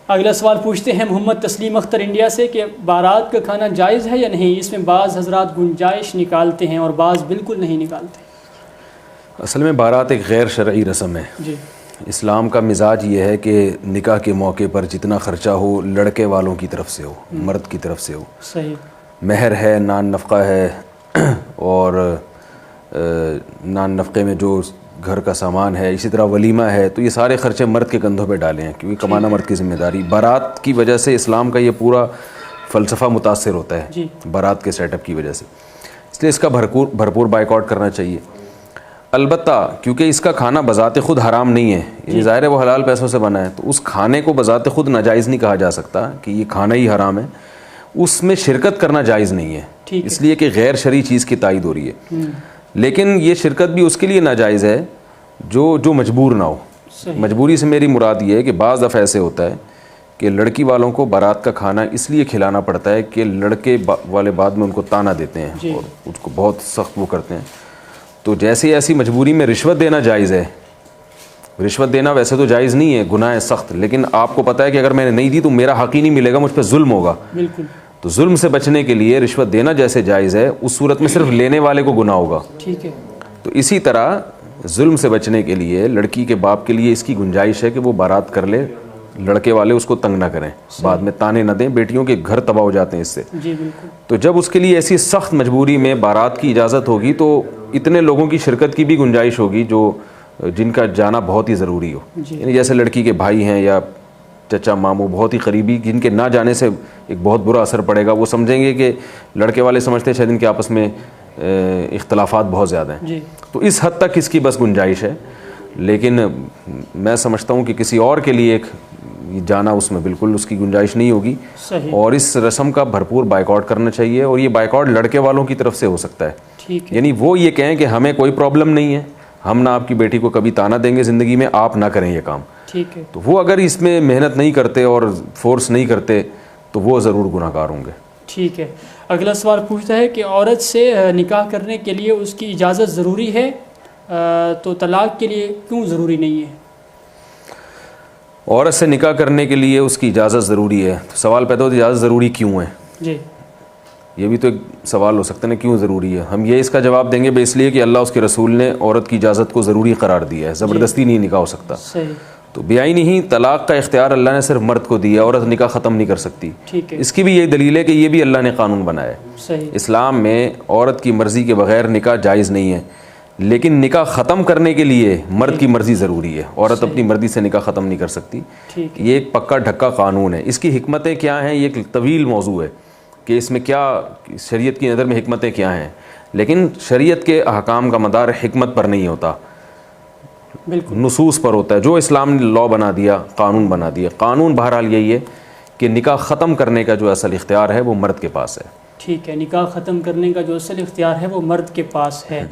اگلا سوال پوچھتے ہیں محمد تسلیم اختر انڈیا سے کہ بارات کا کھانا جائز ہے یا نہیں؟ اس میں بعض حضرات گنجائش نکالتے ہیں اور بعض بالکل نہیں نکالتے۔ اصل میں بارات ایک غیر شرعی رسم ہے جی۔ اسلام کا مزاج یہ ہے کہ نکاح کے موقع پر جتنا خرچہ ہو لڑکے والوں کی طرف سے ہو، مرد کی طرف سے ہو۔ صحیح۔ مہر ہے، نان نفقہ ہے، اور نان نفقے میں جو گھر کا سامان ہے، اسی طرح ولیمہ ہے، تو یہ سارے خرچے مرد کے کندھوں پہ ڈالے ہیں کیونکہ کمانا مرد کی ذمہ داری۔ بارات کی وجہ سے اسلام کا یہ پورا فلسفہ متاثر ہوتا ہے جی، بارات کے سیٹ اپ کی وجہ سے، اس لیے اس کا بھرپور بائیکاٹ کرنا چاہیے۔ البتہ کیونکہ اس کا کھانا بذات خود حرام نہیں ہے، یعنی ظاہر ہے وہ حلال پیسوں سے بنا ہے، تو اس کھانے کو بذات خود ناجائز نہیں کہا جا سکتا کہ یہ کھانا ہی حرام ہے، اس میں شرکت کرنا جائز نہیں ہے، اس لیے کہ غیر شرعی چیز کی تائید ہو رہی ہے۔ لیکن یہ شرکت بھی اس کے لیے ناجائز ہے جو مجبور نہ ہو۔ مجبوری سے میری مراد یہ ہے کہ بعض دفعہ ایسے ہوتا ہے کہ لڑکی والوں کو بارات کا کھانا اس لیے کھلانا پڑتا ہے کہ لڑکے والے بعد میں ان کو تانا دیتے ہیں اور اس کو بہت سخت وہ کرتے ہیں، تو جیسے ایسی مجبوری میں رشوت دینا جائز ہے۔ رشوت دینا ویسے تو جائز نہیں ہے، گناہ ہے سخت، لیکن آپ کو پتہ ہے کہ اگر میں نے نہیں دی تو میرا حق ہی نہیں ملے گا، مجھ پہ ظلم ہوگا۔ بالکل۔ تو ظلم سے بچنے کے لیے رشوت دینا جیسے جائز ہے، اس صورت میں صرف لینے والے کو گناہ ہوگا۔ ٹھیک ہے۔ تو اسی طرح ظلم سے بچنے کے لیے لڑکی کے باپ کے لیے اس کی گنجائش ہے کہ وہ بارات کر لے، لڑکے والے اس کو تنگ نہ کریں، بعد میں تانے نہ دیں، بیٹیوں کے گھر تباہ ہو جاتے ہیں اس سے۔ جی بالکل۔ تو جب اس کے لیے ایسی سخت مجبوری میں بارات کی اجازت ہوگی تو اتنے لوگوں کی شرکت کی بھی گنجائش ہوگی جن کا جانا بہت ہی ضروری ہو، یعنی جیسے لڑکی کے بھائی ہیں یا چچا ماموں بہت ہی قریبی، جن کے نہ جانے سے ایک بہت برا اثر پڑے گا۔ وہ سمجھیں گے کہ لڑکے والے سمجھتے ہیں شاید ان کے آپس میں اختلافات بہت زیادہ ہیں جی، تو اس حد تک اس کی بس گنجائش ہے، لیکن میں سمجھتا ہوں کہ کسی اور کے لیے ایک جانا اس میں بالکل اس کی گنجائش نہیں ہوگی۔ اور اس رسم کا بھرپور بائیکاٹ کرنا چاہیے، اور یہ بائیکاٹ لڑکے والوں کی طرف سے ہو سکتا ہے، یعنی وہ یہ کہیں کہ ہمیں کوئی پرابلم نہیں ہے، ہم نہ آپ کی بیٹی کو کبھی تانا دیں گے زندگی میں، آپ نہ کریں یہ کام۔ ٹھیک ہے۔ تو وہ اگر اس میں محنت نہیں کرتے اور فورس نہیں کرتے تو وہ ضرور گناہ گار ہوں گے۔ ٹھیک ہے۔ اگلا سوال پوچھتا ہے کہ عورت سے نکاح کرنے کے لیے اس کی اجازت ضروری ہے تو طلاق کے لیے کیوں ضروری نہیں ہے؟ عورت سے نکاح کرنے کے لیے اس کی اجازت ضروری ہے، تو سوال پیدا ہوتا ہے اجازت ضروری کیوں ہے؟ جی یہ بھی تو ایک سوال ہو سکتا ہے نا، کیوں ضروری ہے؟ ہم یہ اس کا جواب دیں گے بے اس لیے کہ اللہ اس کے رسول نے عورت کی اجازت کو ضروری قرار دیا ہے، زبردستی نہیں نکاح ہو سکتا۔ صحیح۔ تو بیائی نہیں، طلاق کا اختیار اللہ نے صرف مرد کو دیا، عورت نکاح ختم نہیں کر سکتی۔ اس کی بھی یہی دلیل ہے کہ یہ بھی اللہ نے قانون بنایا ہے۔ صحیح۔ اسلام میں عورت کی مرضی کے بغیر نکاح جائز نہیں ہے، لیکن نکاح ختم کرنے کے لیے مرد کی مرضی ضروری ہے، عورت اپنی مرضی سے نکاح ختم نہیں کر سکتی۔ یہ ایک پکا ڈھکا قانون ہے۔ اس کی حکمتیں کیا ہیں یہ ایک طویل موضوع ہے کہ اس میں کیا شریعت کی نظر میں حکمتیں کیا ہیں، لیکن شریعت کے احکام کا مدار حکمت پر نہیں ہوتا، بالکل نصوص پر ہوتا ہے۔ جو اسلام نے لاء بنا دیا، قانون بنا دیا، قانون بہرحال یہی ہے کہ نکاح ختم کرنے کا جو اصل اختیار ہے وہ مرد کے پاس ہے۔ ٹھیک ہے، نکاح ختم کرنے کا جو اصل اختیار ہے وہ مرد کے پاس ہے۔